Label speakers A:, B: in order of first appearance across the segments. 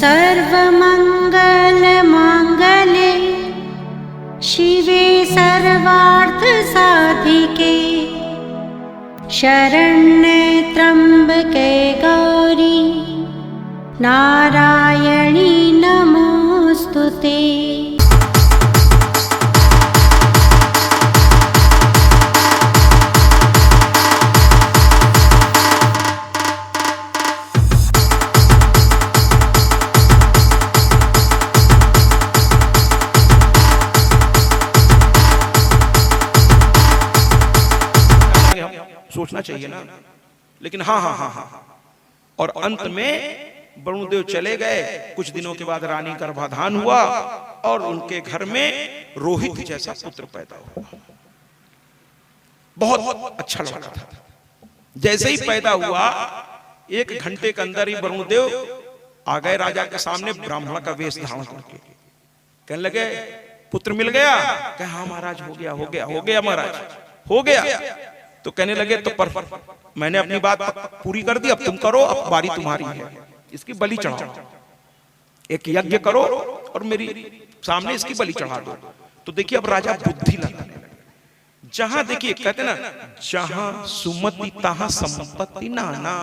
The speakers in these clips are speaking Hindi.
A: सर्वमंगल मांगल्ये शिवे सर्वार्थ साधिके शरण्ये त्र्यंबके गौरी नारायणी नमोस्तुते।
B: सोचना चाहिए ना, लेकिन हाँ। और अंत में वरुणदेव चले गए। कुछ दिनों के बाद रानी गर्भाधान हुआ और उनके घर में रोहित जैसा पुत्र पैदा हुआ। बहुत अच्छा लड़का था। जैसे ही पैदा हुआ 1 घंटे के अंदर ही वरुणदेव आ गए राजा के सामने ब्राह्मण का वेश धारण करके। कहने लगे पुत्र मिल गया? कहे हाँ महाराज, हो गया महाराज, हो गया। तो कहने लगे तो मैंने अपनी बात पूरी कर दी, अब तुम करो, अब बारी तुम्हारी है। इसकी बलि चढ़ाओ, एक यज्ञ करो और मेरी सामने इसकी बलि चढ़ा दो। तो देखिए अब राजा बुद्धि लगाने लगे। जहां देखिए कहते ना, जहां सुमति तहां संपत्ति नाना,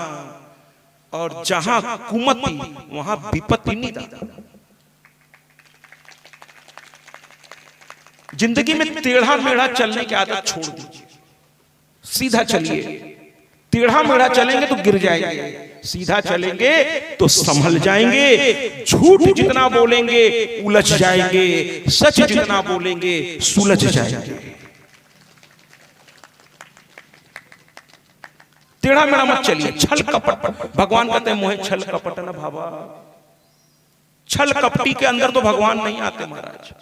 B: और जहां कुमति वहां विपत्ति निदान। जिंदगी में टेढ़ा मेढ़ा चलने की आदत छोड़ दीजिए, सीधा चलिए। टेढ़ा मेढ़ा चलेंगे तो गिर जाएंगे, सीधा चलेंगे तो संभल जाएंगे। झूठ जितना बोलेंगे उलझ जाएंगे, सच जितना बोलेंगे सुलझ जाएंगे। टेढ़ा मेढ़ा मत चलिए। छल कपट, भगवान कहते हैं मोहे छल कपट न भावा। छल कपटी के अंदर तो भगवान नहीं आते महाराज।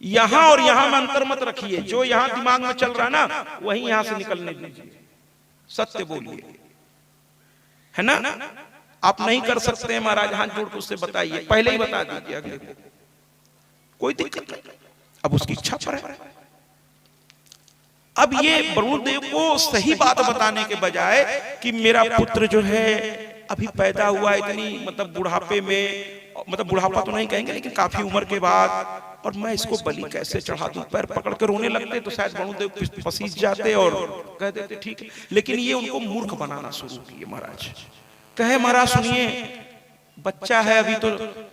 B: यहां और यहां में अंतर मत रखिए। जो यहां दिमाग में चल रहा है ना, वही यहां से निकलने दीजिए। सत्य बोलिए, है ना। आप नहीं कर सकते हैं महाराज, हाथ जोड़ के उससे बताइए, पहले ही बता दीजिए अगले को, कोई दिक्कत नहीं। अब उसकी इच्छा पर है। अब ये वरुणदेव को सही बात बताने के बजाय कि मेरा पुत्र जो है अभी पैदा हुआ, इतनी मतलब बुढ़ापे में, मतलब बुढ़ापा तो नहीं कहेंगे लेकिन काफी उम्र के बाद, और मैं इसको बलि कैसे चढ़ा दूं। पैर पकड़ के रोने लगते तो शायद वरुणदेव पसीज जाते और कह देते ठीक है। लेकिन ये उनको मूर्ख बनाना शुरू किए महाराज। कहे महाराज सुनिए, बच्चा है अभी, तो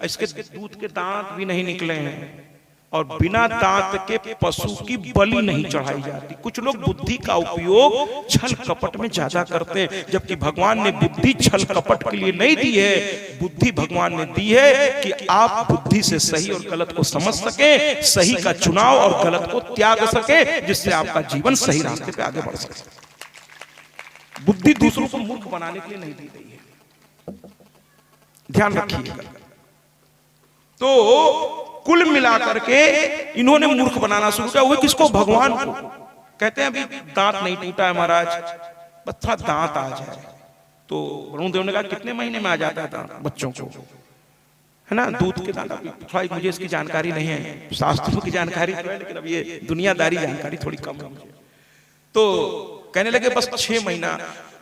B: इसके दूध के दांत भी नहीं निकले हैं, और बिना दांत के पशु की बलि नहीं चढ़ाई जाती। कुछ लोग बुद्धि का उपयोग छल कपट में ज्यादा करते हैं, जबकि भगवान ने बुद्धि छल कपट के लिए नहीं दी है। बुद्धि भगवान ने दी है कि आप बुद्धि से सही और गलत को समझ सके, सही का चुनाव और गलत को त्याग सके, जिससे आपका जीवन सही रास्ते पे आगे बढ़ सके। बुद्धि दूसरों को मूर्ख बनाने के लिए नहीं दी गई है, ध्यान रखिएगा। तो कुल मिलाकर के इन्होंने मूर्ख बनाना शुरू किया। वो किसको? भगवान को। कहते हैं अभी दांत नहीं टूटा है महाराज, बस थोड़ा दांत आ जाए। तो वरुणदेव ने कहा कितने महीने में आ जाता है दांत बच्चों को, है ना। दूध के दांत, थोड़ा मुझे इसकी जानकारी नहीं है, शास्त्रों की जानकारी तो है, लेकिन अब ये दुनियादारी जानकारी थोड़ी कम है मुझे। तो कहने लगे बस 6 महीना।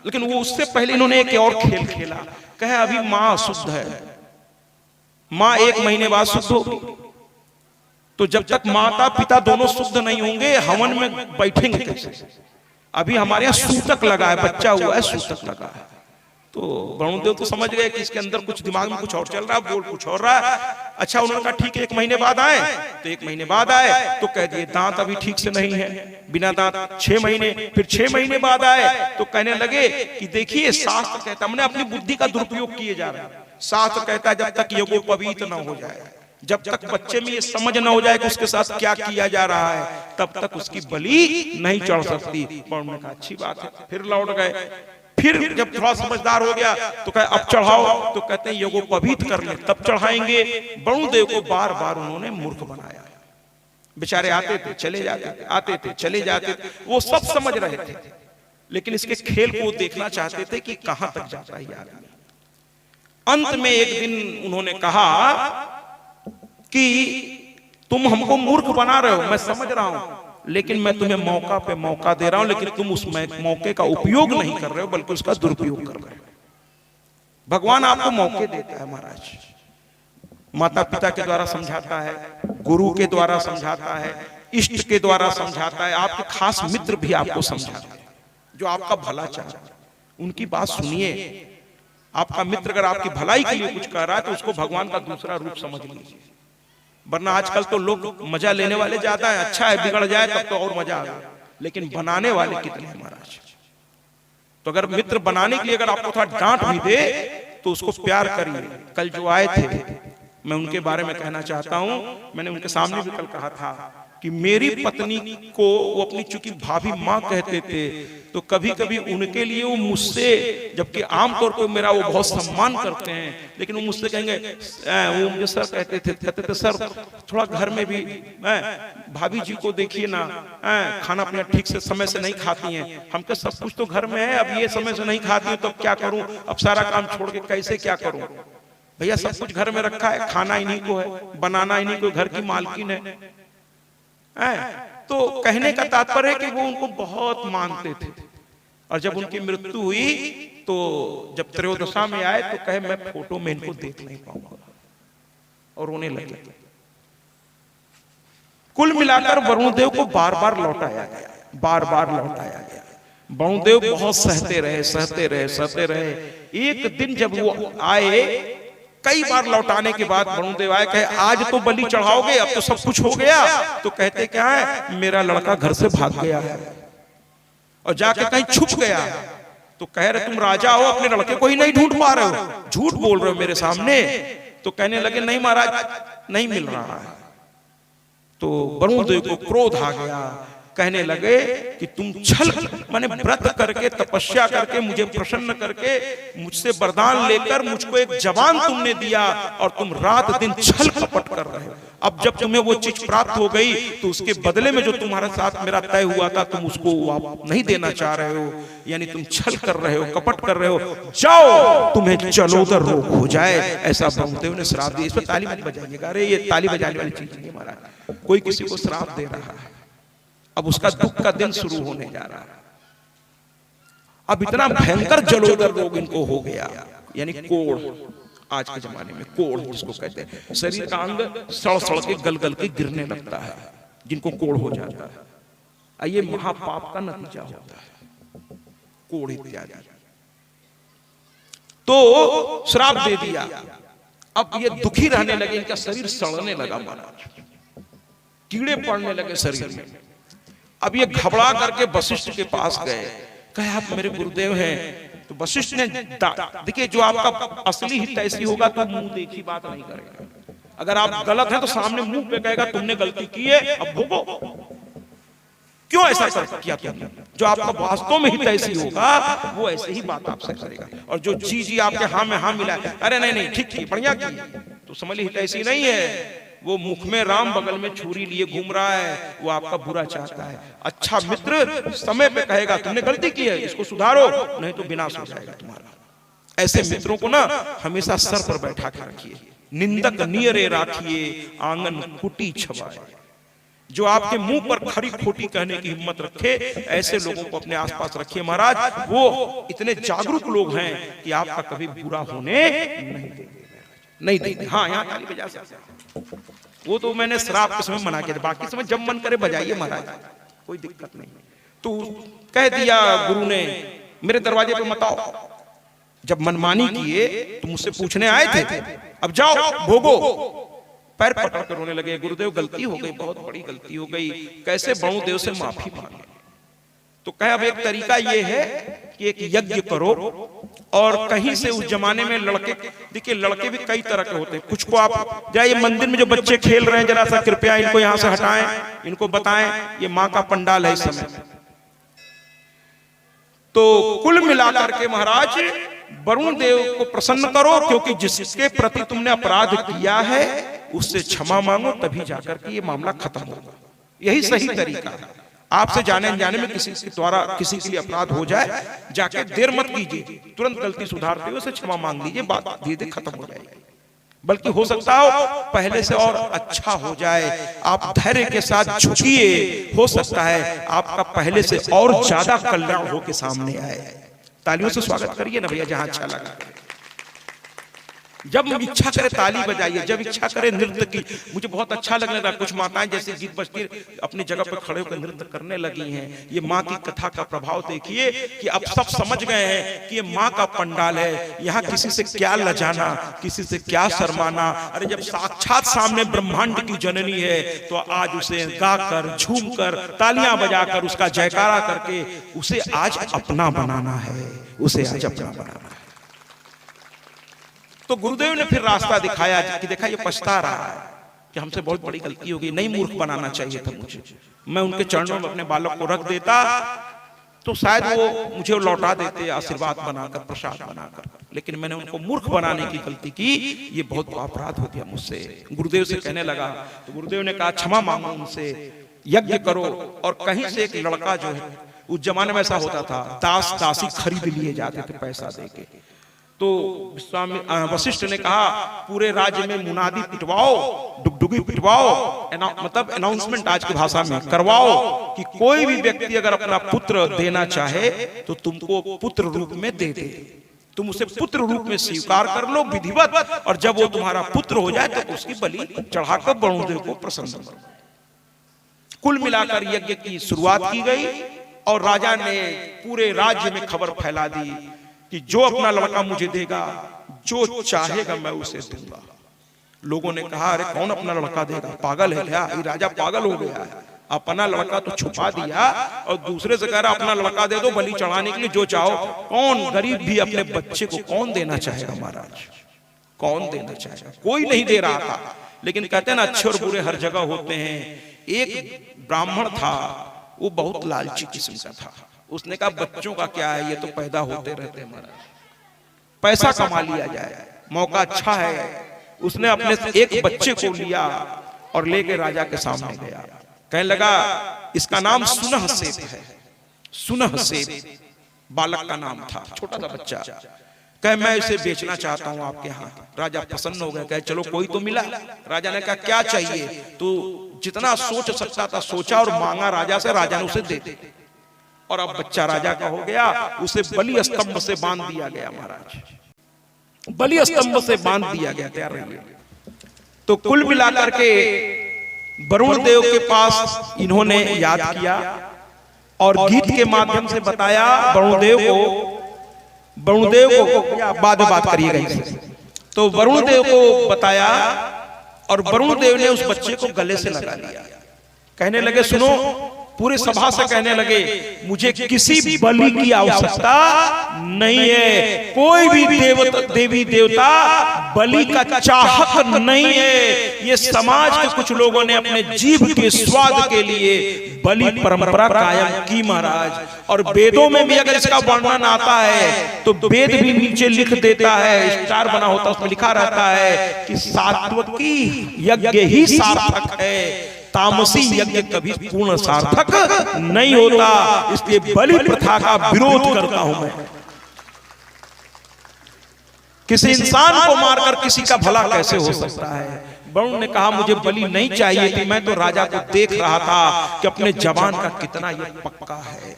B: लेकिन वो उससे पहले इन्होंने एक और खेल खेला। कहे अभी माँ शुद्ध है, माँ 1 महीने बाद शुद्ध होगी। तो जब तक माता पिता दोनों शुद्ध नहीं होंगे, हवन में बैठेंगे कैसे? अभी हमारे यहाँ सूतक लगा है, बच्चा हुआ है, सूतक लगा है। तो वरुणदेव तो समझ गए कि इसके अंदर कुछ दिमाग में कुछ और चल रहा है, बोल कुछ और रहा है। अच्छा, उन्होंने कहा ठीक है 1 महीने बाद आए। तो 1 महीने बाद आए तो कह दिए दांत अभी ठीक से नहीं है, बिना दांत 6 महीने। फिर 6 महीने बाद आए तो कहने लगे कि देखिए शास्त्र कहता, हमने अपनी बुद्धि का दुरुपयोग किए जा रहे हैं। शास्त्र कहता है जब तक यज्ञोपवीत न हो जाए, जब तक बच्चे में ये समझ न हो जाए कि उसके साथ क्या किया जा रहा है, तब तक उसकी बलि नहीं चढ़ सकती। उन्होंने कहा अच्छी बात है। फिर लौट गए। फिर जब थोड़ा समझदार हो गया तो कहे अब चढ़ाओ। तो कहते हैं यज्ञोपवीत कर ले तब चढ़ाएंगे। वरुणदेव को बार बार उन्होंने मूर्ख बनाया। बेचारे आते थे चले जाते थे, आते थे चले जाते थे। वो सब समझ रहे थे, लेकिन इसके खेल को देखना चाहते थे कि कहां तक जाता है आदमी। अंत में एक दिन उन्होंने कहा कि तुम हमको मूर्ख बना रहे हो, मैं समझ रहा हूं, लेकिन मैं तुम्हें मौका पे मौका दे रहा हूं, लेकिन तुम उस मौके का उपयोग नहीं कर रहे हो, बल्कि उसका दुरुपयोग कर रहे हो। भगवान आपको मौके देता है महाराज। माता पिता के द्वारा समझाता है, गुरु के द्वारा समझाता है, इष्ट के द्वारा समझाता है, आपके खास मित्र भी आपको समझाते हैं जो आपका भला चाहते हैं। उनकी बात सुनिए। आपका मित्र अगर आपकी भलाई के लिए कुछ कह रहा है तो उसको भगवान का दूसरा रूप समझ लीजिए, वरना आजकल तो लोग मजा लेने वाले ज्यादा है। अच्छा है, बिगड़ जाए तब तो और मजा आ गया, लेकिन बनाने वाले कितने हैं महाराज। तो अगर मित्र बनाने के लिए अगर आपको थोड़ा डांट भी दे तो उसको प्यार करिए। कल जो आए थे मैं उनके बारे में कहना चाहता हूं, मैंने उनके सामने भी कल कहा था कि मेरी पत्नी को वो अपनी चूंकि भाभी माँ कहते थे, तो कभी कभी उनके लिए वो मुझसे, जबकि आमतौर पर मेरा वो बहुत सम्मान करते हैं, लेकिन वो मुझसे कहेंगे, वो मुझे सर कहते थे सर थोड़ा घर में भी भाभी जी को देखिए ना, खाना पीना ठीक से समय से नहीं खाती हैं। हम कह सब कुछ तो घर में है, अब ये समय से नहीं खाती हूँ तो क्या करूँ, अब सारा काम छोड़ के कैसे क्या करूँ। भैया सब कुछ घर में रखा है, खाना इन्हीं को है, बनाना इन्हीं को, घर की मालकिन है। तो कहने का तात्पर्य है कि वो उनको बहुत मानते थे। और जब उनकी मृत्यु हुई तो जब त्रयोदशा में आए तो कहे मैं फोटो में इनको देख नहीं पाऊंगा, और रोने लगे। कुल मिलाकर वरुणदेव को बार बार लौटाया गया, बार बार लौटाया गया। वरुणदेव बहुत सहते रहे। एक दिन जब वो आए, कई बार लौटाने के बाद वरुणदेव आए, कहे आज तो बलि चढ़ाओगे, अब तो सब कुछ हो गया। तो कहते क्या है, मेरा लड़का घर से भाग गया है और जाके कहीं छुप गया है। तो कह रहे तुम राजा हो, अपने लड़के को ही नहीं ढूंढ पा रहे हो, झूठ बोल रहे हो मेरे सामने। तो कहने लगे नहीं महाराज, नहीं मिल रहा है। तो वरुणदेव को क्रोध आ गया, कहने लगे कि तुम छल माने व्रत करके, तपस्या करके, मुझे प्रसन्न करके, मुझसे वरदान लेकर मुझको एक जवान तुमने दिया, और तुम रात दिन छल कपट कर रहे हो। अब जब तुम्हें वो चीज प्राप्त हो गई तो उसके बदले में जो तुम्हारे साथ मेरा तय हुआ था, तुम उसको आप नहीं देना चाह रहे हो, यानी तुम छल कर रहे हो, कपट कर रहे हो। जाओ, तुम्हें जलोदर रोग हो जाए, ऐसा वरुणदेव ने श्राप दिया। इस पर ताली मत बजाइएगा, अरे ये ताली बजाने वाली चीज नहीं महाराज, कोई किसी को श्राप दे रहा है। अब उसका दुख का दिन शुरू होने जा रहा है। अब इतना भयंकर जलोदर रोग इनको हो गया, यानी कोढ़, आज के जमाने में कोढ़ जिसको कहते हैं, शरीर का अंग सड़ के गल के गिरने लगता है, जिनको कोढ़ हो जाता है। ये महापाप का नतीजा होता है, कोढ़ इत्यादि। तो श्राप दे दिया। अब ये दुखी रहने लगे, इनका शरीर सड़ने लगा महाराज, कीड़े पड़ने लगे शरीर में। अब ये घबरा करके वशिष्ठ के पास गए, कहे आप मेरे गुरुदेव हैं। तो वशिष्ठ ने देखिए, जो आपका असली हित ऐसी होगा तो मुंह देखी बात नहीं करेगा। अगर आप गलत हैं तो सामने मुंह पे कहेगा तुमने गलती की है, अब भोगो। क्यों ऐसा किया तुमने? जो आपका वास्तव में हित ऐसी होगा वो ऐसे ही बात आपसे करेगा। और जो जी आपके हाँ में हाँ मिला है, अरे नहीं ठीक बढ़िया की, तो समझ ली हित ऐसी नहीं है। वो मुख में राम बगल में छुरी लिए घूम रहा है, वो आपका बुरा चाहता है। अच्छा मित्र समय पे कहेगा तुमने गलती की है, इसको सुधारो, नहीं तो विनाश हो जाएगा तुम्हारा। ऐसे मित्रों को ना हमेशा सर पर बैठा के रखिए। निंदक नियरे राखिए, आंगन कुटी छवाए। जो आपके मुंह पर खरी खोटी कहने की हिम्मत रखे, ऐसे लोगों को अपने आसपास रखिए महाराज। वो इतने जागरूक लोग हैं कि आपका कभी बुरा होने नहीं देंगे। हाँ, यहाँ ताली बजा सकते हैं। वो तो मैंने श्राप के समय मना किया था, बाकी समय जब मन करे बजाइए महाराज, कोई दिक्कत नहीं। तो कह दिया गुरु ने, मेरे दरवाजे पे मत आओ। जब मनमानी किए तो मुझसे पूछने आए थे, अब जाओ भोगो। पैर पकड़ कर रोने लगे, गुरुदेव गलती हो गई, बहुत बड़ी गलती हो गई, कैसे वरुणदेव से माफी मांगे। तो कहे अब एक तरीका ये है कि एक यज्ञ करो, और कहीं से उस जमाने में लड़के, देखिए लड़के भी कई तरह के होते हैं। कुछ को आप जाइए मंदिर में जो बच्चे खेल रहे हैं, जरा सा कृपया इनको यहाँ से हटाएं, इनको बताएं ये माँ का पंडाल है इस समय। तो कुल मिलाकर के महाराज वरुणदेव को प्रसन्न करो, क्योंकि जिसके प्रति तुमने अपराध किया है उससे क्षमा मांगो, तभी जाकर के ये मामला खत्म होगा। यही सही तरीका है। आपसे जाने अनजाने में किसी के द्वारा किसी के लिए अपराध हो जाए, जाके देर मत कीजिए, तुरंत गलती सुधारते हुए उसे क्षमा मांग लीजिए, बात धीरे धीरे खत्म हो जाएगी। बल्कि हो सकता हो पहले से और अच्छा हो जाए। आप धैर्य के साथ झुकिए, हो सकता है आपका पहले से और ज्यादा कल्याण होकर सामने आए। तालियों से स्वागत करिए ना भैया, जहां अच्छा लगा। जब इच्छा करे ताली बजाइए, जब इच्छा करे नृत्य की। मुझे बहुत अच्छा लगने लगा, कुछ माताएं जैसे गीत बजती अपनी जगह पर खड़े होकर नृत्य करने लगी हैं। ये माँ की कथा का प्रभाव देखिए कि अब सब समझ गए हैं कि ये माँ का पंडाल है, यहाँ किसी से क्या लजाना, किसी से क्या शर्माना। अरे जब साक्षात सामने ब्रह्मांड की जननी है तो आज उसे गाकर, झूमकर, तालियां बजाकर, उसका जयकारा करके उसे आज अपना बनाना है, उसे आज अपना बनाना है। तो गुरुदेव ने फिर रास्ता दिखाया कि देखा ये पछता रहा है कि हमसे बहुत बड़ी गलती हो गई, नहीं मूर्ख बनाना चाहिए था मुझे। मैं उनके चरणों में अपने बालक को रख देता तो शायद वो मुझे लौटा देते आशीर्वाद बनाकर, प्रसाद बनाकर, लेकिन मैंने उनको मूर्ख बनाने की गलती की, ये बहुत बड़ा अपराध हो गया मुझसे। गुरुदेव से कहने लगा तो गुरुदेव ने कहा क्षमा मांगो उनसे, यज्ञ करो। और कहीं से एक लड़का जो है, उस जमाने में ऐसा होता था, दास दासी खरीद लिए जाते थे पैसा देके। तो वशिष्ठ ने कहा पूरे राज्य में मुनादी पिटवाओ, डुगडुगी पिटवाओ, मतलब अनाउंसमेंट आज की भाषा में करवाओ कि कोई भी व्यक्ति अगर अपना पुत्र देना चाहे तो तुमको पुत्र रूप में दे दे, तुम उसे पुत्र रूप में स्वीकार कर लो विधिवत, और जब वो तुम्हारा पुत्र हो जाए तो उसकी बलि चढ़ाकर वरुणदेव को प्रसन्न करो। कुल मिलाकर यज्ञ की शुरुआत की गई और राजा ने पूरे राज्य में खबर फैला दी कि जो अपना लड़का मुझे देगा, जो चाहेगा मैं उसे दूंगा। लोगों ने कहा अरे कौन अपना लड़का देगा, पागल है क्या, ये राजा पागल हो गया है, अपना लड़का तो छुपा दिया और दूसरे से कह रहा अपना लड़का दे दो बलि चढ़ाने के लिए, जो चाहो। कौन गरीब भी अपने बच्चे को कौन देना चाहेगा महाराज, कौन देना चाहेगा, कोई नहीं दे रहा था। लेकिन कहते हैं ना अच्छे और बुरे हर जगह होते हैं। एक ब्राह्मण था, वो बहुत लालची किस्म का था। उसने कहा बच्चों का क्या है, ये तो पैदा होते रहते हैं महाराज, पैसा कमा लिया जाए, मौका अच्छा है। उसने अपने एक बच्चे को लिया और लेके राजा के सामने गया, कहने लगा इसका नाम सुनह सेठ है। सुनह सेठ बालक का नाम था, छोटा सा बच्चा। कहे मैं इसे बेचना चाहता हूं आपके यहाँ। राजा प्रसन्न हो गए, कहे चलो कोई तो मिला। राजा ने कहा क्या चाहिए, तो जितना सोच सकता था सोचा और मांगा राजा से, राजा ने उसे दे दिया। और अब बच्चा राजा का हो गया, उसे बलि स्तंभ से बांध दिया गया महाराज, बलि स्तंभ से बांध दिया गया। तैयार रहिए। तो कुल मिलाकर के वरुण देव के पास इन्होंने याद किया और गीत के माध्यम से बताया वरुण देव को बाद में बात करिएगा। तो वरुण देव को बताया और वरुण देव ने उस बच्चे को गले से लगा लिया। कहने लगे सुनो, पूरे सभा से कहने लगे मुझे किसी भी बलि की आवश्यकता नहीं है, कोई भी देवी देवता बलि का चाहक नहीं है। ये समाज के कुछ लोगों ने अपने जीभ के स्वाद के लिए बलि परंपरा कायम की महाराज। और वेदों में भी अगर इसका वर्णन आता है तो वेद भी नीचे लिख देता है, स्टार बना होता है, उसमें लिखा रहता है कि सात्विकी यज्ञ ही सार्थक है, तामसी यज्ञ कभी पूर्ण सार्थक नहीं होता। इसलिए बलि प्रथा का विरोध करता हूं मैं। किसी इंसान को मारकर किसी का भला कैसे हो सकता है। वरुण ने कहा मुझे बलि नहीं चाहिए थी, मैं तो राजा को देख रहा था कि अपने जवान का कितना ये पक्का है,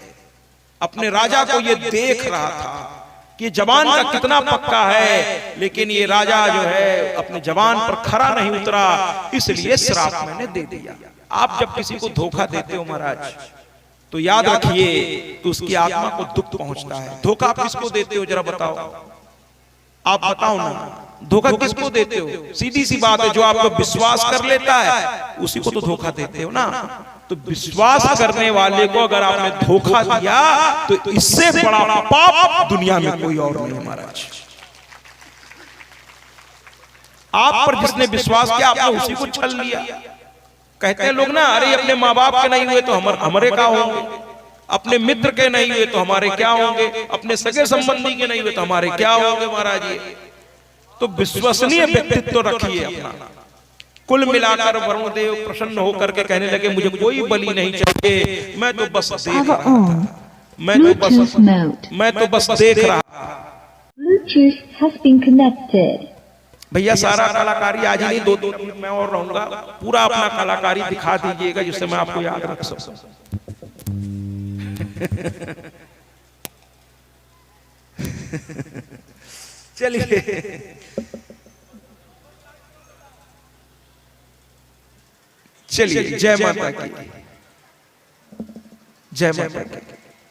B: अपने राजा को ये देख रहा था कि जवान का कितना पक्का है। लेकिन ये राजा जो है अपने जवान पर खरा नहीं उतरा, इसलिए श्राप मैंने दे दिया। आप जब किसी को धोखा देते हो महाराज तो याद रखिए कि उसकी आत्मा को दुख पहुंचता है। धोखा आप किसको देते हो जरा बताओ, आप बताओ ना, धोखा किसको देते हो? सीधी सी बात है, जो आपको विश्वास कर लेता है उसी को तो धोखा देते हो ना। तो विश्वास करने वाले को अगर आपने धोखा दिया तो इससे बड़ा पाप दुनिया में कोई और नहीं महाराज। आप पर जिसने विश्वास किया आपने उसी को छल लिया। कहते हैं लोग ना, अरे अपने माँ बाप के नहीं हुए तो हमारे क्या होंगे, अपने मित्र के नहीं हुए तो हमारे क्या होंगे, अपने सगे संबंधी के नहीं हुए तो हमारे क्या होंगे महाराज। ये तो विश्वसनीय व्यक्तित्व रखिए अपना। कुल मिलाकर वरुण देव प्रसन्न होकर के कहने लगे मुझे कोई बलि नहीं चाहिए, मैं तो बस देख रहा था, मैं तो बस देख रहा था। भैया सारा कलाकारी आज ही नहीं, 2-3 मिनट में और रहूंगा, पूरा अपना कलाकारी दिखा दीजिएगा जिससे मैं आपको याद रख सकूं। चलिए चलिए, जय माता की, जय माता की।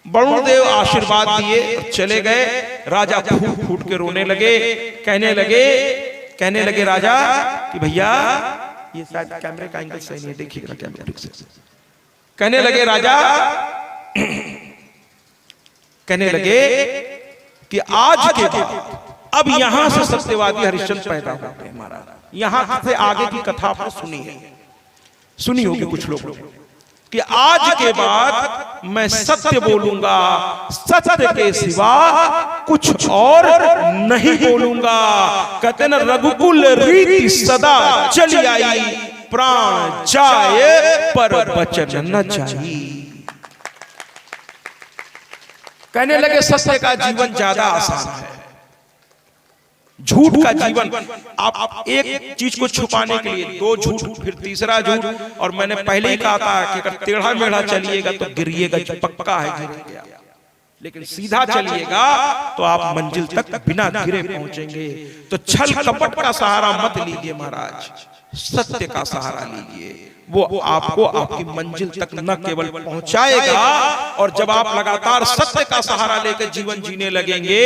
B: वरुण देव आशीर्वाद दिए और चले गए। राजा फूट फूट के रोने लगे, कहने लगे राजा कि भैया, ये शायद कैमरे का एंगल सही नहीं, देखिएगा कैमरे से। कहने लगे राजा, कहने लगे कि आज के बाद अब यहां से सत्यवादी हरिश्चंद्र पैदा होते हैं महाराज। यहां से आगे की कथा आपने सुनी होगी कुछ लोग, कि आज के बाद मैं सत्य बोलूंगा, सत्य के सिवा कुछ और नहीं बोलूंगा। कहते न रघुकुल रीति सदा चली आई, प्राण जाए पर वचन न जाई। कहने लगे सत्य का जीवन ज्यादा आसान है, झूठ का जीवन। आप एक चीज को छुपाने के लिए दो झूठ, फिर तीसरा झूठ, और मैंने पहले ही कहा था कि अगर टेढ़ा मेढ़ा चलिएगा तो गिरिएगा, पक्का है गिरेगा, लेकिन सीधा चलिएगा तो आप मंजिल तक बिना गिरे पहुंचेंगे। तो छल कपट का सहारा मत लीजिए महाराज, सत्य का सहारा लीजिए। वो आपको आपकी मंजिल तक न केवल पहुंचाएगा, और जब आप लगातार सत्य का सहारा लेकर जीवन जीने लगेंगे,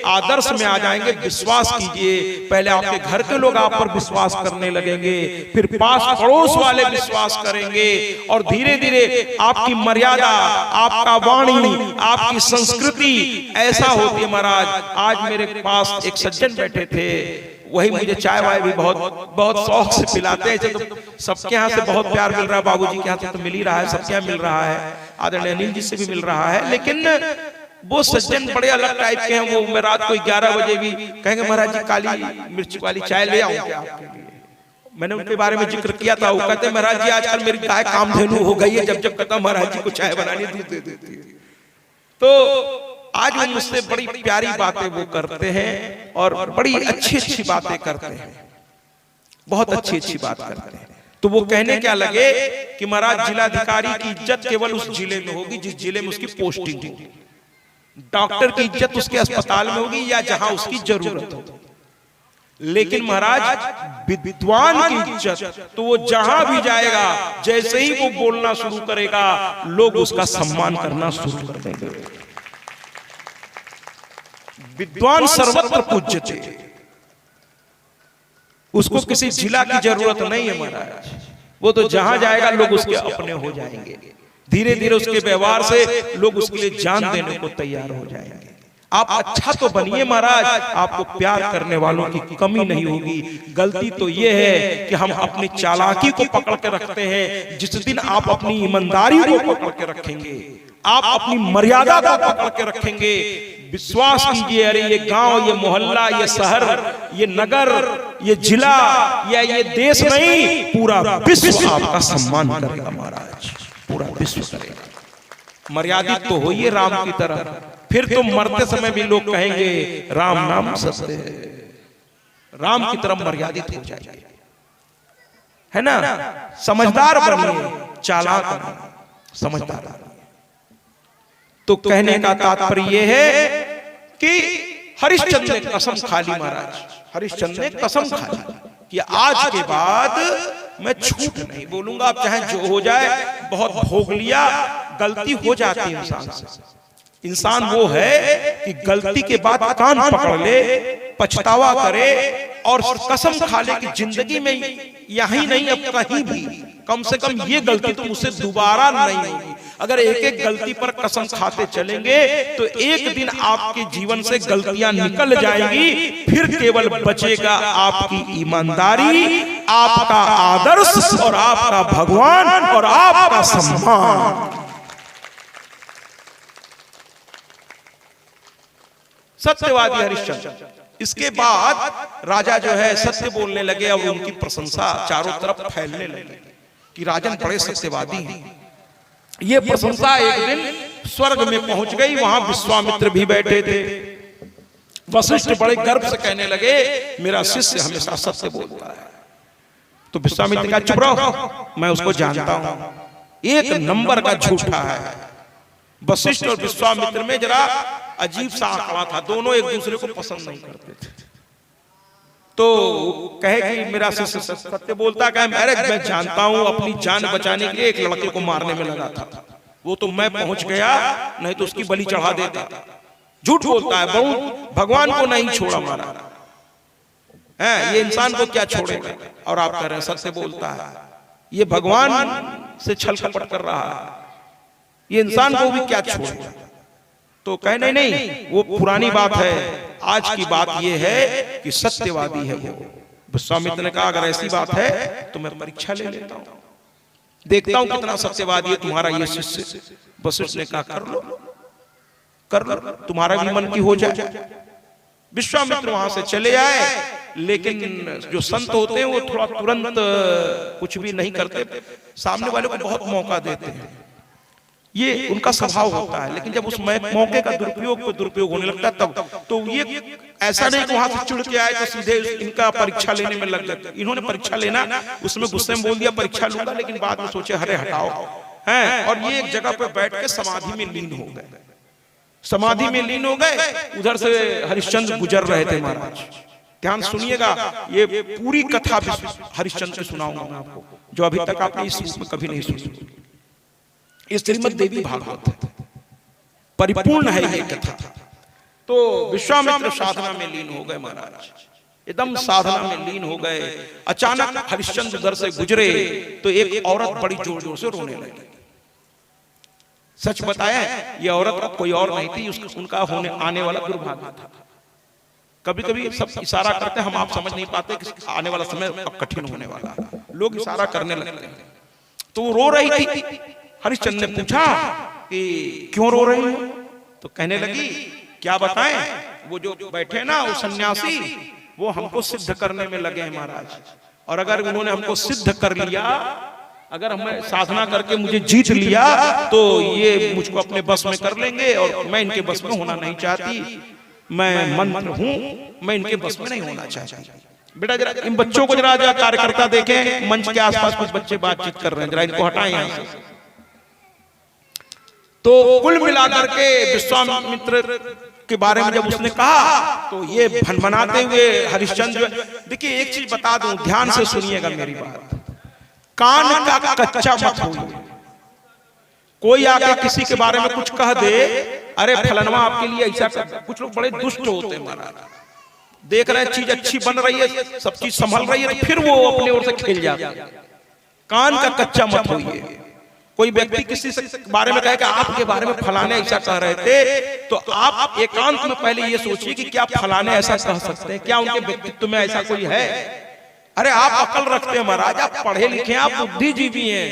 B: आदर्श में आ जाएंगे। विश्वास कीजिए, पहले आपके घर के लोग आप पर विश्वास करने लगेंगे, फिर पास पड़ोस वाले विश्वास करेंगे, और धीरे धीरे आपकी मर्यादा, आपका वाणी, आपकी संस्कृति ऐसा होती है महाराज। आज मेरे पास एक सज्जन बैठे थे, वही मुझे चाय वाय भी बहुत शौक से पिलाते हैं। तो सबके यहाँ से बहुत प्यार मिल रहा है, बाबूजी के यहाँ से तो मिल ही रहा है, सबके यहाँ मिल रहा है, आदरणीय अनिल जी से भी मिल रहा है। लेकिन वो सज्जन बड़े अलग टाइप के हैं। वो मैं रात को 11 बजे भी कहेंगे महाराज जी काली मिर्च वाली चाय ले आऊं क्या आपके लिए। मैंने उनके बारे में जिक्र किया था, वो कहते महाराज जी आजकल मेरी गाय कामधेनु हो गई है, जब कहता महाराज जी को चाय बनानी दूध दे देती है। तो आज वो मुझसे बड़ी प्यारी बातें वो करते हैं, और बड़ी अच्छी अच्छी बातें करते हैं, बहुत अच्छी अच्छी बात करते हैं। तो वो कहने क्या लगे कि महाराज जिलाधिकारी की इज्जत केवल उस जिले में होगी जिस जिले में उसकी पोस्टिंग होगी, डॉक्टर की इज्जत उसके अस्पताल में होगी या जहां उसकी जरूरत हो। लेकिन महाराज विद्वान की इज्जत तो वो जहां भी जाएगा, जैसे ही वो बोलना शुरू करेगा, लोग उसका सम्मान करना शुरू कर देंगे। विद्वान सर्वत्र पूज्यते, उसको किसी जिला की जरूरत नहीं है महाराज। वो तो जहां जाएगा लोग उसके अपने हो जाएंगे। धीरे धीरे उसके व्यवहार से लोग उसके लिए जान देने को तैयार हो जाएंगे। आप अच्छा तो बनिए महाराज, आपको प्यार करने वालों की कमी नहीं होगी। गलती तो ये है कि हम अपनी चालाकी को पकड़ के रखते हैं। जिस दिन आप अपनी ईमानदारी को पकड़ के रखेंगे, आप अपनी मर्यादा को पकड़ के रखेंगे, विश्वास कीजिए, अरे ये गांव, ये मोहल्ला, ये शहर, ये नगर, ये जिला या ये देश नहीं, पूरा विश्व आपका सम्मान करेगा महाराज, पूरा विश्व करेगा। मर्यादित तो होइए राम की तरह, फिर तो मरते समय भी लोग कहेंगे राम नाम सत्य है। राम की तरफ मर्यादित हो जाइए, है ना। समझदार बनिए, चालाक बनिए, समझदार बनिए। तो कहने का तात्पर्य यह है कि हरिश्चंद्र ने कसम खा ली महाराज, हरिश्चंद्र ने कसम खा ली कि आज के बाद मैं झूठ नहीं बोलूंगा। अब चाहे जो हो जाए, बहुत भोग लिया, गलती हो जाती है इंसान से। इंसान वो है कि गलती के बाद कान पकड़ ले, पछतावा करे और कसम खा ले कि जिंदगी में यही नहीं अब कहीं भी कम से कम ये गलती तो मुझसे दोबारा नहीं होगी। अगर एक एक गलती पर कसम खाते चलेंगे तो एक दिन आपके जीवन से गलतियां निकल जाएंगी, फिर केवल बचेगा आपकी ईमानदारी, आपका आदर्श और आपका भगवान और आपका सम्मान। सत्यवादी हरिश्चंद्र। इसके बाद राजा जो है सत्य बोलने लगे और उनकी प्रशंसा चारों तरफ फैलने लगी कि राजन बड़े सत्यवादी हैं। ये प्रशंसा एक दिन स्वर्ग में पहुंच गई। वहां विश्वामित्र भी बैठे थे। वशिष्ठ बड़े गर्व से कहने लगे मेरा शिष्य हमेशा सत्य बोलता है। तो विश्वामित्र का चुप रहो, मैं उसको जानता हूं, एक नंबर का झूठा है। वशिष्ठ और विश्वामित्र में जरा अजीब सा आंकड़ा था, दोनों एक दूसरे को पसंद नहीं करते थे। तो कहे कि मेरा शिष्य सत्य बोलता, कहे मैं जानता हूं अपनी जान बचाने के लिए एक लड़के को मारने में लगा था, वो तो मैं पहुंच गया, नहीं तो उसकी बलि चढ़ा देता। झूठ बोलता है, बहुत भगवान को नहीं छोड़ा मारा है, ये इंसान को क्या छोड़ेगा। और आप कह रहे हैं सत्य बोलता है, ये भगवान से छल कपट कर रहा है, ये इंसान को भी क्या छोड़ेगा। तो कहे नहीं नहीं, वो पुरानी बात है, आज की बात ये है कि सत्यवादी है वो। विश्वामित्र ने कहा अगर ऐसी बात है तो मैं परीक्षा ले लेता हूं, देखता हूं कितना सत्यवादी है तुम्हारा ये शिष्य। वशिष्ठ ने कहा कर लो, तुम्हारा भी मन की हो जाए। विश्वामित्र वहां से चले आए, लेकिन जो संत होते हैं वो थोड़ा तुरंत कुछ भी नहीं करते, सामने वाले को बहुत मौका देते हैं, ये उनका स्वभाव होता है। लेकिन जब उस मौके का दुरुपयोग होने लगता है तब तो ये ऐसा नहीं कि वहां से चिढ़ के आए तो सीधे इनका परीक्षा लेने में लग जाते। इन्होंने परीक्षा लेना, उसमें गुस्से में बोल दिया परीक्षा लूंगा, लेकिन बाद में सोचे अरे हटाओ हैं, और ये एक जगह पे बैठ के समाधि में लीन हो गए। समाधि में लीन हो गए, उधर से हरिश्चंद्र गुजर रहे थे महाराज। ध्यान सुनिएगा, ये पूरी कथा हरिश्चंद्र की सुनाऊंगा मैं आपको, जो अभी तक आपने इस रूप में कभी नहीं सुनी। इस श्रीमद् देवी भागवत है, परिपूर्ण है ये कथा। तो विश्वामित्र साधना में लीन हो गए महाराज, एकदम साधना में लीन हो गए। अचानक हरिश्चंद्र उधर से गुजरे तो एक औरत बड़ी जोर जोर से रोने लगी। सच बताया, ये औरत कोई और नहीं थी, उनका होने आने वाला दुर्भाग्य था। कभी कभी सब इशारा करते हैं, हम आप समझ नहीं पाते कि आने वाला समय अब कठिन होने वाला है, लोग इशारा करने लगते हैं। तो वो रो रही थी। हरिश्चंद्र ने पूछा कि क्यों रो रही हो, तो कहने लगी क्या बताएं, वो जो बैठे ना वो सन्यासी, वो हमको सिद्ध करने में लगे हैं महाराज, और अगर उन्होंने हमको सिद्ध कर लिया, अगर हमें साधना करके मुझे जीत लिया तो ये मुझको अपने बस में कर लेंगे, और मैं इनके बस में होना नहीं चाहती, मैं मंत्र हूं, मैं इनके बस में नहीं होना चाहती। बेटा जरा इन बच्चों को जरा कार्यकर्ता देखें, मंच के आसपास कुछ बच्चे बातचीत कर रहे हैं, जरा इनको हटाएं यहां से। तो कुल मिलाकर के विश्वामित्र के बारे में जब उसने कहा तो ये भनभनाते हुए हरिश्चंद्र, देखिए एक चीज बता दूं, ध्यान से सुनिएगा मेरी बात, कान का कच्चा मत होइए। कोई आके किसी के बारे में कुछ कह दे, अरे फलनवा आपके लिए ऐसा कर, कुछ लोग बड़े दुष्ट होते हैं महाराज, देख रहे हैं चीज अच्छी बन रही है, सब चीज संभल रही है, तो फिर वो अपने ओर से खेल जाते हैं। कान का कच्चा मत होइए। कोई व्यक्ति किसी से बारे में कहे कि आपके बारे में फलाने ऐसा कह रहे थे, तो आप एकांत में पहले ये सोचिए कि क्या फलाने ऐसा कह सकते हैं, क्या उनके व्यक्तित्व में ऐसा कोई है। अरे आप अकल रखते हैं महाराज, आप पढ़े लिखे हैं, आप बुद्धिजीवी हैं,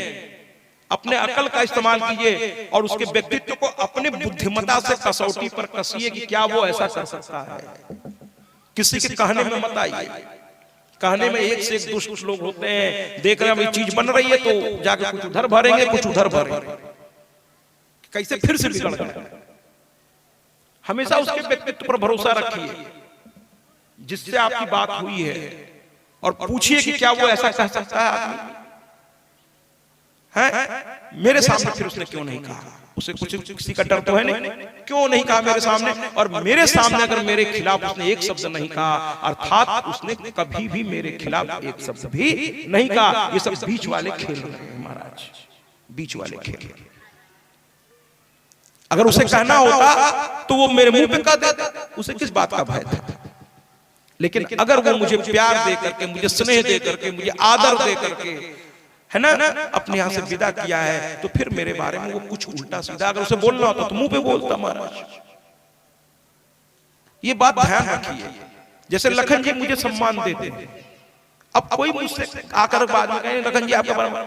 B: अपने अकल का इस्तेमाल कीजिए और उसके व्यक्तित्व को अपने बुद्धिमत्ता से कसौटी पर कसिए कि क्या वो ऐसा कर सकता है। किसी के कहने में मत आइए, कहने में एक से एक दुष्ट लोग होते हैं, देख रहे हैं चीज बन रही है तो जाके कुछ उधर भरेंगे, कुछ उधर भरेंगे, कैसे फिर से बिगड़ गए। हमेशा उसके व्यक्तित्व पर भरोसा रखिए जिससे आपकी बात हुई है, और पूछिए कि क्या वो ऐसा कह सकता है आदमी है। मेरे सामने फिर उसने क्यों नहीं कहा, उसे कुछ किसी का डर तो है नहीं, क्यों नहीं कहा मेरे सामने, और मेरे सामने अगर मेरे खिलाफ उसने एक शब्द नहीं कहा, अर्थात उसने कभी भी मेरे खिलाफ एक शब्द भी नहीं कहा। ये सब बीच वाले खेल रहे हैं महाराज, बीच वाले खेल। अगर उसे कहना होता तो वो मेरे मुंह पे कह देता, उसे किस बात का भय था। लेकिन अगर वो मुझे प्यार दे करके, मुझे स्नेह दे करके, मुझे आदर दे करके, है ना, अपने यहां से विदा किया है, तो फिर मेरे बारे में वो कुछ उल्टा सीधा अगर उसे बोलना होता तो मुंह पे बोलता महाराज। ये बात ध्यान रखिए। जैसे लखन जी मुझे सम्मान देते हैं, अब कोई मुझसे आकर बाद में कहे लखन जी आपका बड़ा,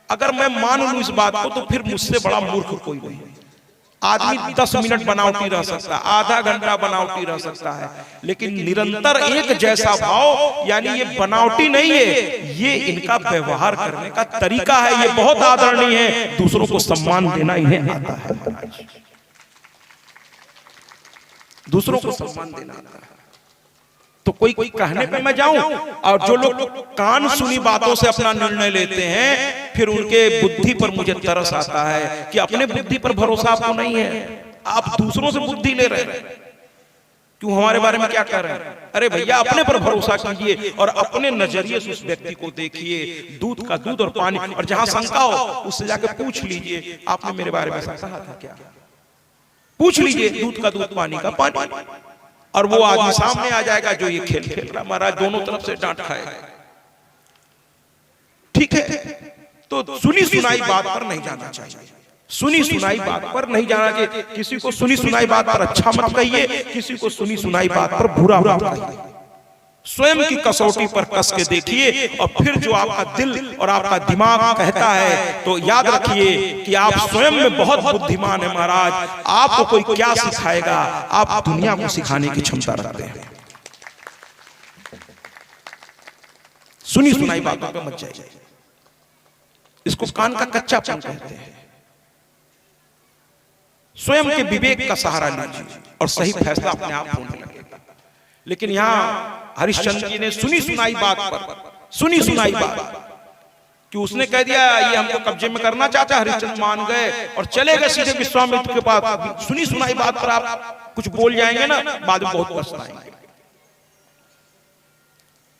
B: अगर मैं मान लूं इस बात को तो फिर मुझसे बड़ा मूर्ख कोई नहीं। आदमी 10 मिनट बनावटी रह सकता है, आधा घंटा बनावटी रह सकता है, लेकिन निरंतर एक जैसा भाव, यानी ये बनावटी नहीं है, ये इनका व्यवहार करने का तरीका है, ये बहुत आदरणीय है। दूसरों को सम्मान देना इन्हें आता है महाराज, दूसरों को सम्मान देना आता है। तो कोई कहने पे मैं जाऊं, और जो लोग कान सुनी बातों से अपना निर्णय लेते हैं, फिर उनके बुद्धि पर मुझे तरस आता है कि अपने बुद्धि पर भरोसा आपको नहीं है, आप दूसरों से बुद्धि ले रहे हैं। क्यों हमारे बारे में क्या कह रहे हैं? अरे भैया अपने पर भरोसा कीजिए और अपने नजरिए से उस व्यक्ति को देखिए, दूध का दूध और पानी, और जहां शंका हो उससे जाकर पूछ लीजिए आपने मेरे बारे में ऐसा कहा था क्या, पूछ लीजिए दूध का दूध पानी का पानी, और वो आदमी सामने आ जाएगा जो ये खेल खेल रहा। महाराज दोनों तरफ से डांट खाएगा। ठीक है, तो सुनी सुनाई बात पर नहीं जाना चाहिए, सुनी सुनाई बात पर नहीं जाना चाहिए। किसी को सुनी सुनाई बात पर अच्छा मत कहिए, किसी को सुनी सुनाई बात पर बुरा मत कहिए। स्वयं की कसौटी पर कस के देखिए, और फिर जो आपका दिल और आपका दिमाग कहता है तो याद रखिए कि आप स्वयं में बहुत बुद्धिमान है महाराज। आपको कोई क्या सिखाएगा, आप दुनिया को सिखाने की क्षमता रखते हैं। सुनी सुनाई बातों पे मत जाइए, इसको कान का कच्चापन कहते हैं। स्वयं के विवेक का सहारा लीजिए और सही फैसला अपने आप होने लगेगा। लेकिन यहाँ हरिश्चंद्र जी ने सुनी सुनाई बात पर, सुनी सुनाई बात कि उसने कह दिया ये हमको कब्जे में करना चाहता, हरिश्चंद्र मान गए और चले गए सीधे विश्वामित्र के पास। सुनी सुनाई बात पर आप कुछ बोल जाएंगे ना, बाद में बहुत पछताएंगे,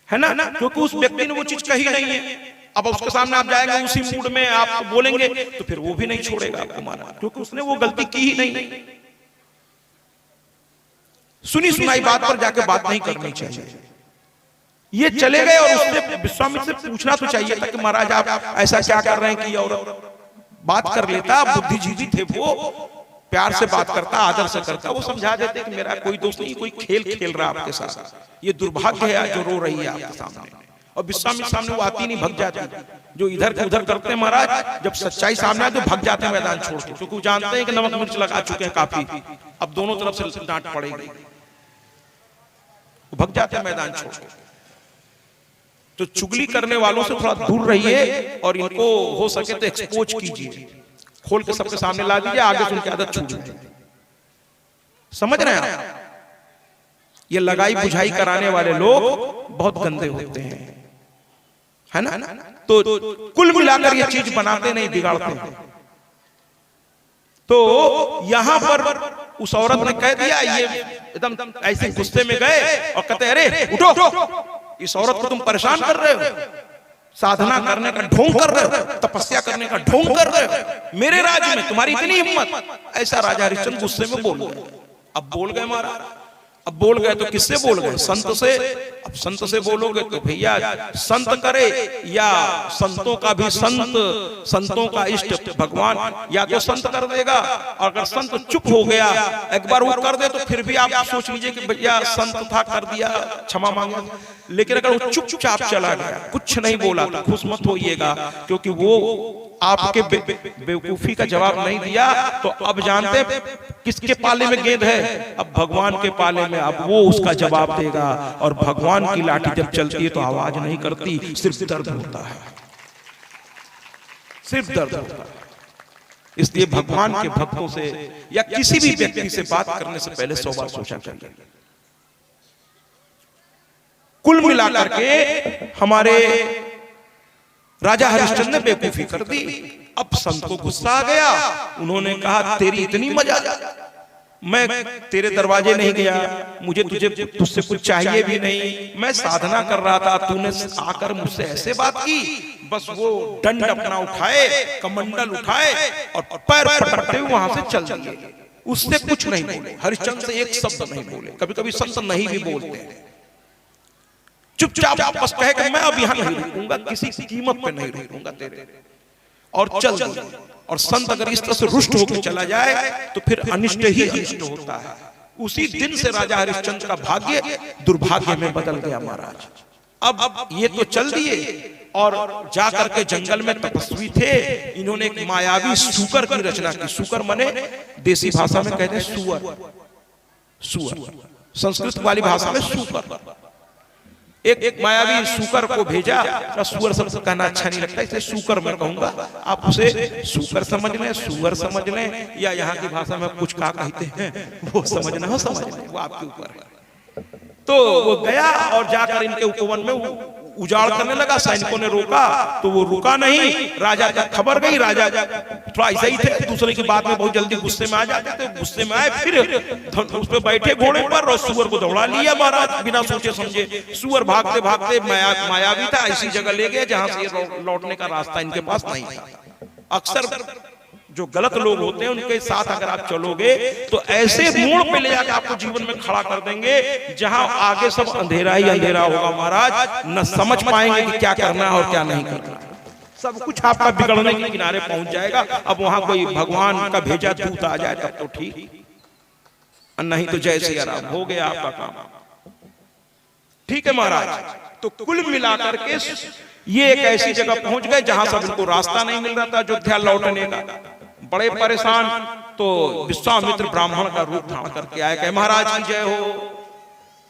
B: है ना, क्योंकि उस व्यक्ति ने वो चीज कही नहीं है। अब उसके सामने आप जाएंगे उसी मूड में आप बोलेंगे तो फिर वो भी नहीं छोड़ेगा आपको माना, क्योंकि उसने वो गलती की ही नहीं। सुनी सुनाई बात पर जाके बात नहीं करनी चाहिए। ये चले गए और उसने विश्वामित्र से पूछना तो चाहिए था कि महाराज आप ऐसा क्या कर रहे हैं कि, और बात कर लेता। बुद्धिजीवी थे वो, प्यार से बात करता, आदर से करता, वो समझा देते कि मेरा कोई दोस्त नहीं, कोई खेल खेल रहा आपके साथ, ये दुर्भाग्य है जो रो रही है आपके सामने। और विश्वामित्र सामने वो आती नहीं, भग जाती। जो इधर के उधर करते हैं महाराज, जब सच्चाई सामने आए तो भग जाते हैं मैदान छोड़ के, क्योंकि वो जानते हैं कि नमक मिर्च लगा चुके हैं काफी, अब दोनों तरफ से डांट पड़ेगी, वो भग जाते हैं मैदान छोड़ के। तो चुगली करने वालों से थोड़ा दूर रहिए और इनको हो सके तो एक्सपोज कीजिए, खोल के सबके सामने ला दीजिए, आगे से उनकी आदत छूट जाए। समझ रहे हैं आप? ये लगाई बुझाई कराने वाले लोग बहुत गंदे होते हैं, है ना। तो कुल मिलाकर ये चीज बनाते नहीं, बिगाड़ते हैं। तो यहां पर उस औरत ने कह दिया, ये एकदम ऐसे गुस्से में गए और कहते अरे उठो, इस औरत को तुम परेशान कर रहे हो, साधना करने का ढोंग कर रहे हो, तपस्या करने का ढोंग कर रहे हो, मेरे राज्य में तुम्हारी इतनी हिम्मत। ऐसा राजा हरिश्चंद्र गुस्से में बोल गए। अब बोल गए महाराज, अब बोल गए तो किससे बोल गए? संत से। अब संत से बोलोगे तो भैया संत करे या संतों का भी संत, संतों का इष्ट भगवान या तो संत कर देगा, और अगर संत चुप हो गया एक बार वो कर दे तो फिर भी आप सोच लीजिए कि भैया संत था कर दिया, क्षमा मांगे। लेकिन अगर वो चुपचाप चला गया, कुछ नहीं बोला, तो खुश मत होइएगा, क्योंकि वो आपके बेवकूफी का जवाब नहीं दिया। तो अब जानते किसके पाले में गेंद है? अब भगवान के पाले में। अब वो उसका जवाब देगा, और भगवान की लाठी जब चलती है तो आवाज नहीं करती, सिर्फ दर्द होता है, सिर्फ दर्द होता है। इसलिए भगवान के भक्तों से या किसी भी व्यक्ति से बात करने से पहले 100 बार सोचा चाहिए। कुल मिलाकर के हमारे राजा हरिश्चंद्र ने बेवकूफी कर दी। अब संत को गुस्सा आ गया, उन्होंने कहा तेरी इतनी मजा, मैं तेरे दरवाजे नहीं गया, मुझे तुझसे कुछ चाहिए भी नहीं, मैं साधना कर रहा था, तूने आकर मुझसे ऐसे बात की। बस वो दंड अपना उठाए, कमंडल उठाए और पैर पटकते हुए वहां से चल दिए। उससे कुछ नहीं बोले, हरिश्चंद्र से एक शब्द नहीं बोले। कभी कभी संत नहीं भी बोलते हैं, चुपचाप वापस कहे कि मैं अब यहां नहीं रुकूंगा, किसी कीमत पे नहीं रुकूंगा तेरे, और चल दिए। और संत अगर इस तरह से रुष्ट होकर चला जाए तो फिर अनिष्ट ही अनिष्ट होता है। उसी दिन से राजा हरिश्चंद्र का भाग्य दुर्भाग्य में बदल गया महाराज। अब ये तो चल दिए और जाकर के जंगल में तपस्वी थे, इन्होंने एक मायावी सूकर की रचना की। सूकर माने देसी भाषा में कहते हैं सुअर, सुअर संस्कृत वाली भाषा में सूकर। एक मायावी सूकर को भेजा। सूअर शब्द कहना अच्छा नहीं लगता, इसलिए सूकर मैं कहूंगा, आप उसे सूकर समझ लें, सुअर समझ लें, या यहाँ की भाषा में कुछ का कहते हैं वो समझना हो समझ लें, वो आपके ऊपर है। तो वो गया और जाकर इनके उपवन में उजाड़ करने लगा। सैनिकों ने रोका तो वो रुका नहीं। राजा का खबर गई, राजा थोड़ा ऐसा ही थे, दूसरे की बात में बहुत जल्दी गुस्से में आ जाते थे। गुस्से में आए, फिर उस पे बैठे घोड़े पर और सुअर को दौड़ा लिया महाराज, बिना सोचे समझे। सुअर भागते भागते मायावी था, ऐसी जगह ले गए जहां से लौटने का रास्ता इनके पास नहीं था। अक्सर जो गलत लोग होते हैं उनके साथ अगर आप चलोगे तो ऐसे मोड़ पे ले जाकर आपको जीवन में खड़ा कर देंगे जहां आगे सब अंधेरा ही अंधेरा होगा महाराज। न समझ पाएंगे कि क्या करना है और क्या नहीं करना, सब कुछ आपका बिगड़ने के किनारे पहुंच जाएगा। अब वहां कोई भगवान का भेजा दूत आ जाए तब तो ठीक, नहीं तो जैसे आराम हो गया आपका काम। ठीक है महाराज, तो कुल मिलाकर के ये एक ऐसी जगह पहुंच गए जहां सब इनको रास्ता नहीं मिल रहा था अयोध्या लौटने का। बड़े परेशान, तो विश्वामित्र ब्राह्मण का रूप धारण करके आए, कहे महाराज की जय हो।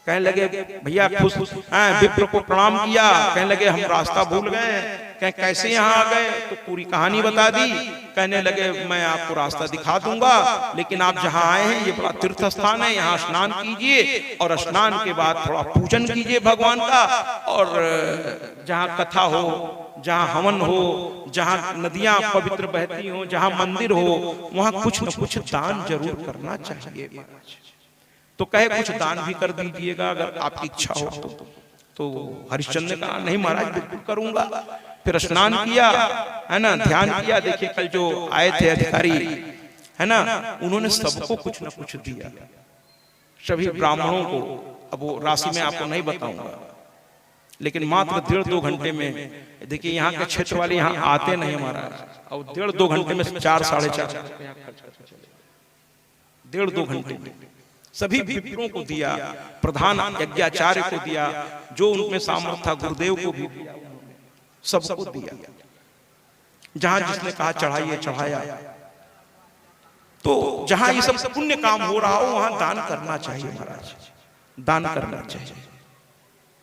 B: कहने लगे भैया खुश, विप्र को प्रणाम किया। कहने लगे हम रास्ता भूल गए। कहे कैसे यहाँ आ गए? तो पूरी कहानी बता दी। कहने लगे मैं आपको रास्ता दिखा दूंगा, लेकिन आप जहाँ आए हैं ये बड़ा तीर्थ स्थान है, यहाँ स्नान कीजिए और स्नान के बाद थोड़ा पूजन कीजिए भगवान का, और जहाँ कथा हो, जहाँ हवन हो, जहाँ नदियां पवित्र बहती हो, जहाँ मंदिर हो, वहां कुछ न कुछ दान जरूर करना चाहिए। तो कहे कुछ दान भी कर दीजिएगा अगर आपकी इच्छा हो तो हरिश्चंद्र ने कहा नहीं महाराज बिल्कुल करूंगा। फिर स्नान किया, है ना, ध्यान किया। देखिए कल जो आए थे अधिकारी, है ना, उन्होंने सबको कुछ न कुछ दिया, सभी ब्राह्मणों को। अब वो राशि में आपको नहीं बताऊंगा, लेकिन मात्र 1.5-2 घंटे में, देखिए यहाँ के क्षेत्र वाले यहाँ आते नहीं महाराज, और 1.5-2 घंटे में 4-4.5 1.5-2 घंटे में सभी विप्रों को दिया, प्रधान यज्ञाचार्य को दिया, जो उनमें सामर्थ्य था गुरुदेव को भी दिया, सबको दिया। जहां जिसने कहा चढ़ाइए चढ़ाया। तो जहां ये सब पुण्य काम हो रहा हो वहां दान करना चाहिए महाराज, दान करना चाहिए।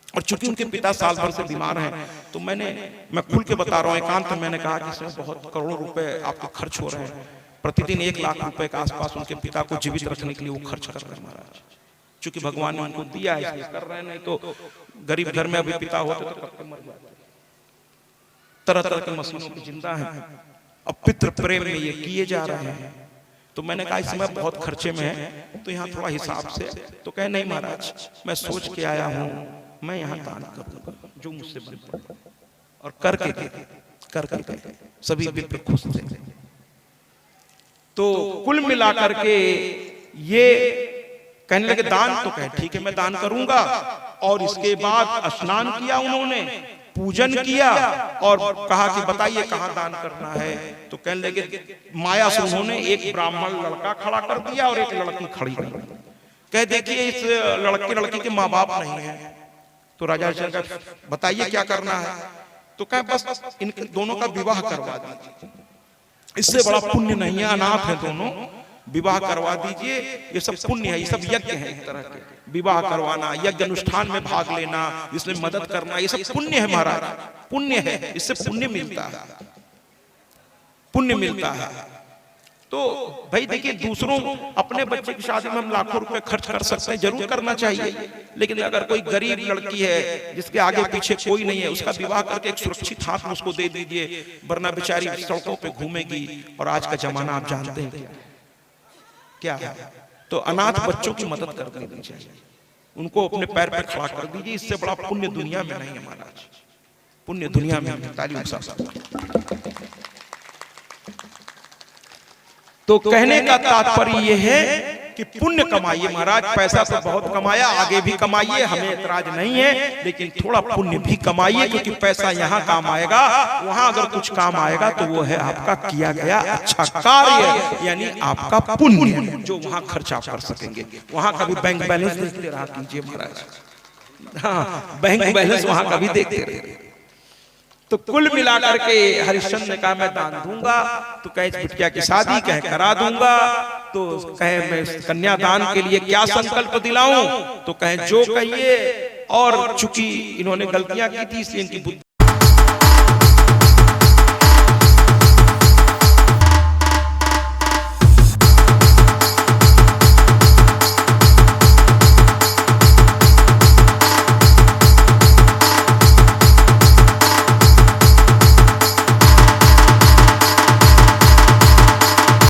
B: और चूंकि उनके पिता साल भर से बीमार हैं, तो मैं खुल के बता रहा हूँ, एकांत मैंने कहा कि इसमें बहुत करोड़ों रुपए आपके खर्च हो रहे हैं। प्रतिदिन 1 लाख रुपए के आसपास उनके पिता को जीवित रखने के लिए वो खर्च कर रहे हैं महाराज। चूंकि भगवान ने उनको दिया है इसलिए कर रहे हैं, नहीं तो गरीब घर में अभी पिता होते तो कब मर जाते। तरह तरह की मशीनों की जिंदा है, अब पितृ प्रेम में ये किए जा रहे हैं। तो मैंने कहा इस समय बहुत खर्चे में है, तो यहाँ थोड़ा हिसाब से। तो कहे नहीं महाराज मैं सोच के आया हूँ, मैं यहाँ दान करूंगा जो मुझसे बन पड़े, और करके सभी विप्र खुश थे। तो कुल मिलाकर के ये कहने लगे दान, तो कहे ठीक है मैं दान करूंगा। और इसके बाद स्नान किया उन्होंने, पूजन किया और कहा कि बताइए कहाँ दान करना है। तो कहने लगे माया से उन्होंने एक ब्राह्मण लड़का खड़ा कर दिया और एक लड़की खड़ी कर दी। कह देखिए इस लड़के के माँ बाप नहीं है। तो राजा हरिश्चंद्र बताइए क्या करना है। तो कहे बस इन दोनों का विवाह करवा दीजिए, इससे बड़ा पुण्य नहीं है, अनाथ है दोनों, विवाह करवा दीजिए। ये सब पुण्य है, ये सब यज्ञ है एक तरह के, विवाह करवाना, यज्ञ अनुष्ठान में भाग लेना, इसमें मदद करना, ये सब पुण्य है महाराज, पुण्य है, इससे पुण्य मिलता है, पुण्य मिलता है। तो भाई देखिए दूसरों अपने बच्चे की शादी में हम लाखों रुपए खर्च कर सकते हैं, जरूर करना चाहिए। लेकिन अगर कोई गरीब लड़की है जिसके आगे पीछे कोई नहीं है, उसका विवाह करके एक सुरक्षित हाथ में उसको दे दीजिए, वरना बेचारी सड़कों पे घूमेगी। और आज का जमाना आप जानते हैं क्या है। तो अनाथ बच्चों की मदद कर देनी चाहिए, उनको अपने पैर पे खड़ा कर दीजिए। इससे बड़ा पुण्य दुनिया में नहीं है महाराज, पुण्य दुनिया में। ताली तो कहने का तात्पर्य यह है कि पुण्य कमाइए महाराज, पैसा तो बहुत कमाया, आगे भी कमाइए, हमें ऐतराज नहीं है, लेकिन थोड़ा पुण्य भी कमाइए, क्योंकि पैसा यहाँ काम आएगा, वहां अगर कुछ काम आएगा तो वो है आपका किया गया अच्छा कार्य, यानी आपका पुण्य जो वहां खर्चा कर सकेंगे। वहां का भी बैंक बैलेंस देखते रहा कीजिए महाराज, हाँ बैंक बैलेंस वहां का भी देखते रहे। तो कुल मिलाकर के हरिश्चंद्र ने कहा मैं दान दूंगा। तो कहे बिटिया की शादी कहे करा दूंगा। तो कहे मैं कन्यादान के लिए क्या संकल्प दिलाऊं। तो कहे जो कहिए। और चूंकि इन्होंने गलतियां की थी इसलिए इनकी बुद्धि